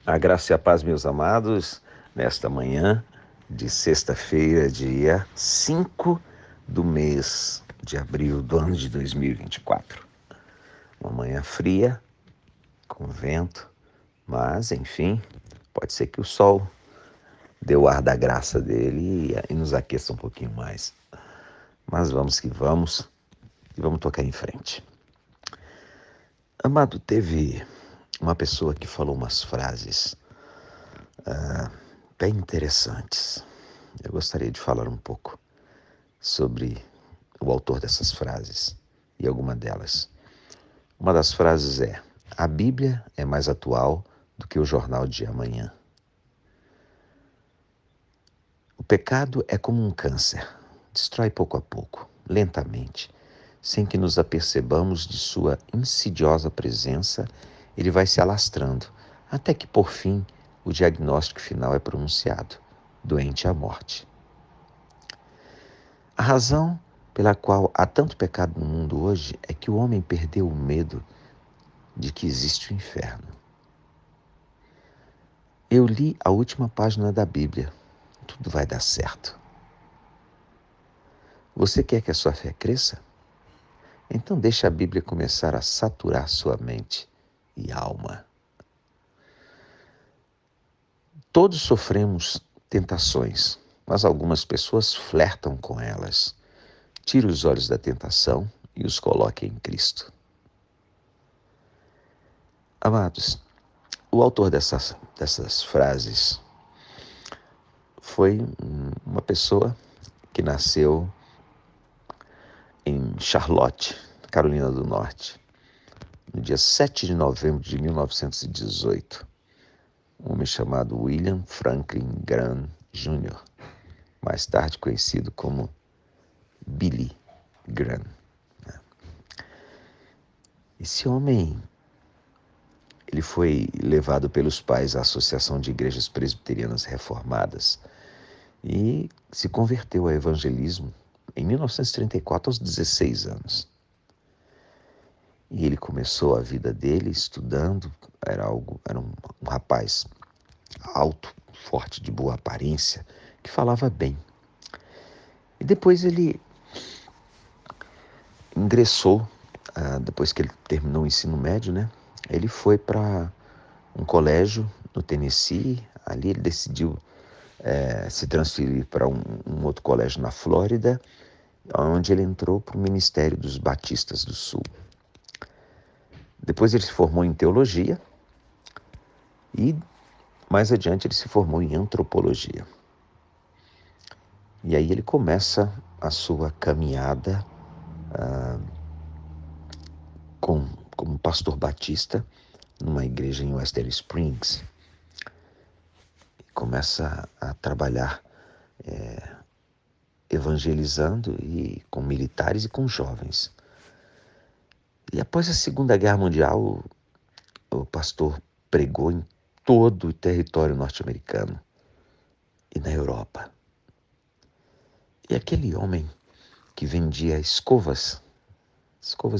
A graça e a paz, meus amados, nesta manhã de sexta-feira, dia 5 do mês de abril do ano de 2024. Uma manhã fria, com vento, mas, enfim, pode ser que o sol dê o ar da graça dele e nos aqueça um pouquinho mais. Mas vamos que vamos e vamos tocar em frente. Amado, teve uma pessoa que falou umas frases bem interessantes. Eu gostaria de falar um pouco sobre o autor dessas frases e alguma delas. Uma das frases é: a Bíblia é mais atual do que o jornal de amanhã. O pecado é como um câncer, destrói pouco a pouco, lentamente, sem que nos apercebamos de sua insidiosa presença. Ele vai se alastrando, até que, por fim, o diagnóstico final é pronunciado: doente à morte. A razão pela qual há tanto pecado no mundo hoje é que o homem perdeu o medo de que existe o inferno. Eu li a última página da Bíblia. Tudo vai dar certo. Você quer que a sua fé cresça? Então deixe a Bíblia começar a saturar sua mente e alma. Todos sofremos tentações, mas algumas pessoas flertam com elas. Tire os olhos da tentação e os coloque em Cristo. Amados, o autor dessas frases foi uma pessoa que nasceu em Charlotte, Carolina do Norte, no dia 7 de novembro de 1918. Um homem chamado William Franklin Graham Jr., mais tarde conhecido como Billy Graham. Esse homem, ele foi levado pelos pais à Associação de Igrejas Presbiterianas Reformadas e se converteu ao evangelismo em 1934, aos 16 anos. E ele começou a vida dele estudando, era um rapaz alto, forte, de boa aparência, que falava bem. E depois ele ingressou, depois que ele terminou o ensino médio, né? Ele foi para um colégio no Tennessee. Ali ele decidiu se transferir para um outro colégio na Flórida, onde ele entrou para o Ministério dos Batistas do Sul. Depois ele se formou em teologia e mais adiante ele se formou em antropologia. E aí ele começa a sua caminhada como pastor batista numa igreja em Western Springs. Começa a trabalhar evangelizando e com militares e com jovens. E após a Segunda Guerra Mundial, o pastor pregou em todo o território norte-americano e na Europa. E aquele homem que vendia escovas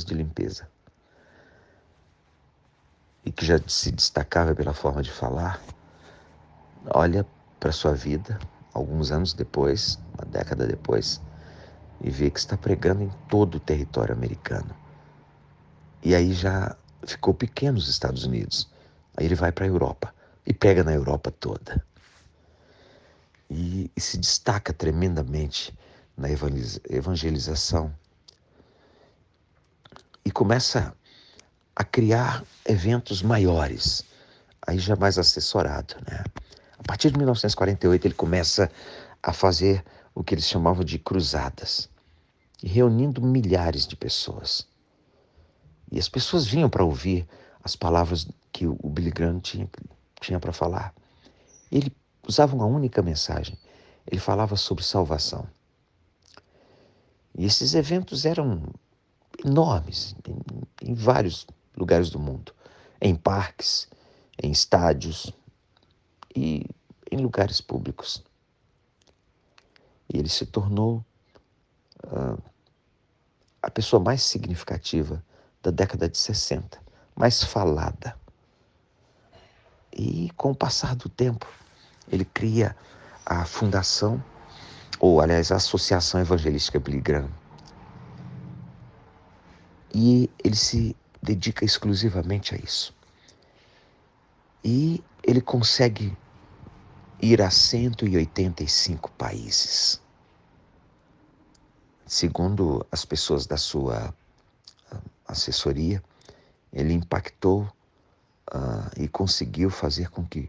de limpeza, e que já se destacava pela forma de falar, olha para sua vida, alguns anos depois, uma década depois, e vê que está pregando em todo o território americano. E aí já ficou pequeno os Estados Unidos. Aí ele vai para a Europa e prega na Europa toda. E se destaca tremendamente na evangelização. E começa a criar eventos maiores, aí já mais assessorado, né? A partir de 1948 ele começa a fazer o que eles chamavam de cruzadas, e reunindo milhares de pessoas. E as pessoas vinham para ouvir as palavras que o Billy Graham tinha para falar. Ele usava uma única mensagem. Ele falava sobre salvação. E esses eventos eram enormes em vários lugares do mundo. Em parques, em estádios e em lugares públicos. E ele se tornou a pessoa mais significativa da década de 60, mais falada. E com o passar do tempo, ele cria a fundação, ou aliás, a Associação Evangelística Billy Graham. E ele se dedica exclusivamente a isso. E ele consegue ir a 185 países. Segundo as pessoas da sua assessoria, ele impactou e conseguiu fazer com que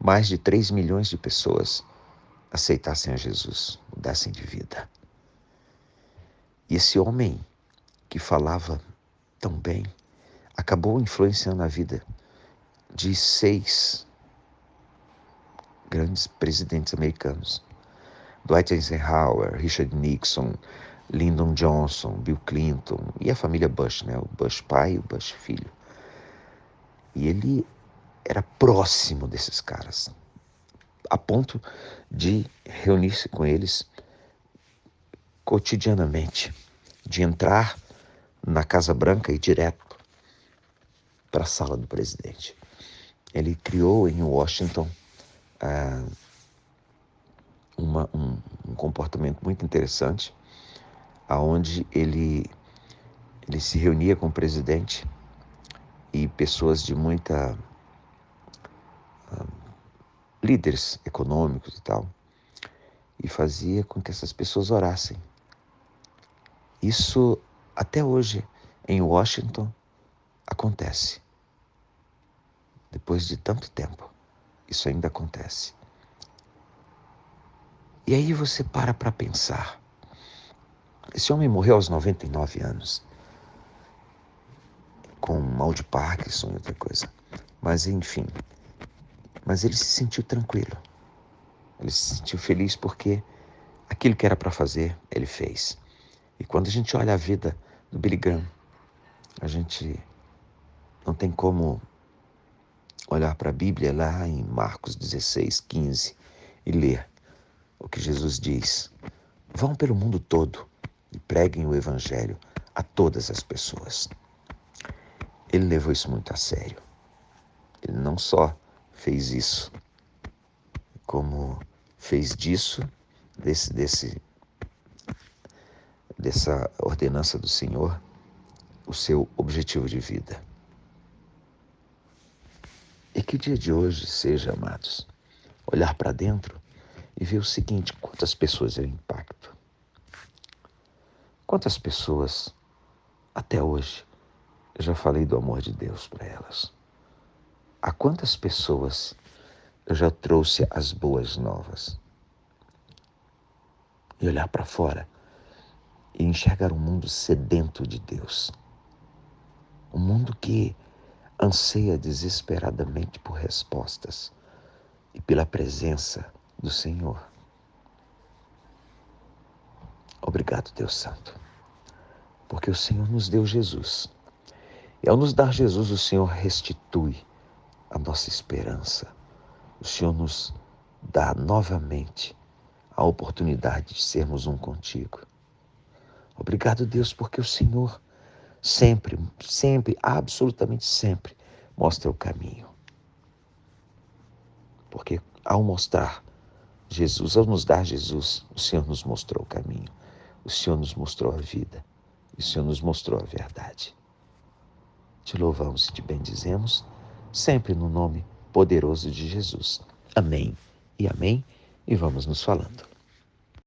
mais de 3 milhões de pessoas aceitassem a Jesus, mudassem de vida. E esse homem que falava tão bem acabou influenciando a vida de 6 grandes presidentes americanos. Dwight Eisenhower, Richard Nixon, Lyndon Johnson, Bill Clinton e a família Bush, né? O Bush pai e o Bush filho. E ele era próximo desses caras, a ponto de reunir-se com eles cotidianamente, de entrar na Casa Branca e ir direto para a sala do presidente. Ele criou em Washington um comportamento muito interessante, aonde ele se reunia com o presidente e pessoas de muita líderes econômicos e tal, e fazia com que essas pessoas orassem. Isso até hoje em Washington acontece. Depois de tanto tempo, isso ainda acontece. E aí você para pensar. Esse homem morreu aos 99 anos, com mal de Parkinson e outra coisa. Mas enfim, mas ele se sentiu tranquilo. Ele se sentiu feliz porque aquilo que era para fazer, ele fez. E quando a gente olha a vida do Billy Graham, a gente não tem como olhar para a Bíblia lá em Marcos 16, 15 e ler o que Jesus diz. Vão pelo mundo todo e preguem o Evangelho a todas as pessoas. Ele levou isso muito a sério. Ele não só fez isso, como fez dessa ordenança do Senhor, o seu objetivo de vida. E que o dia de hoje seja, amados, olhar para dentro e ver o seguinte: quantas pessoas eu impacto? Quantas pessoas, até hoje, eu já falei do amor de Deus para elas? A quantas pessoas eu já trouxe as boas novas? E olhar para fora e enxergar um mundo sedento de Deus. Um mundo que anseia desesperadamente por respostas e pela presença do Senhor. Obrigado, Deus Santo, porque o Senhor nos deu Jesus. E ao nos dar Jesus, o Senhor restitui a nossa esperança. O Senhor nos dá novamente a oportunidade de sermos um contigo. Obrigado, Deus, porque o Senhor sempre, sempre, absolutamente sempre mostra o caminho. Porque ao mostrar Jesus, ao nos dar Jesus, o Senhor nos mostrou o caminho. O Senhor nos mostrou a vida. E o Senhor nos mostrou a verdade. Te louvamos e te bendizemos, sempre no nome poderoso de Jesus. Amém e amém. E vamos nos falando.